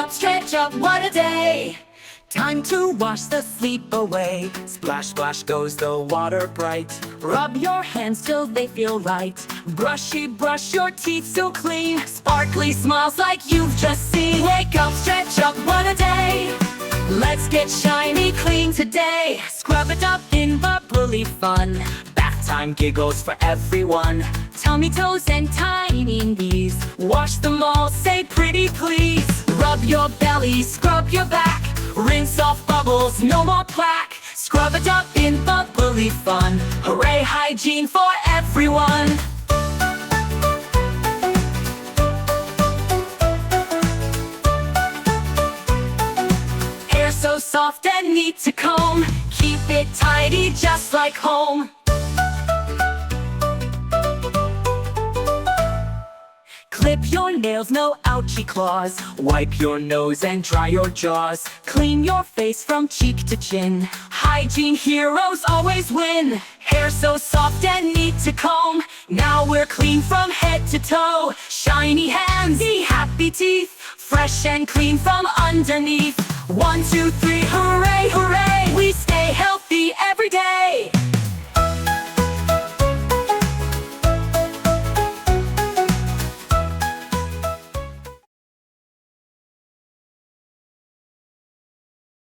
stretch up, what a day! Time to wash the sleep away. Splash, splash goes the water bright. Rub your hands till they feel right. Brushy, brush your teeth so clean. Sparkly smiles like you've just seen. Wake up, stretch up, what a day! Let's get shiny clean today. Scrub it up in bubbly fun. Bath time giggles for everyone. Tummy, toes, and tiny knees. Wash them all, say pretty please. Rub your belly, scrub your back. Rinse off bubbles, no more plaque. Scrub it up in bubbly fun. Hooray, hygiene for everyone. Hair so soft and neat to comb. Keep it tidy just like home. Clip your nails, no ouchy claws. Wipe your nose and dry your jaws. Clean your face from cheek to chin. Hygiene heroes always win. Hair so soft and neat to comb. Now we're clean from head to toe. Shiny hands, happy teeth. Fresh and clean from underneath. 1, 2, 3, hooray, hooray! We stay healthy every day.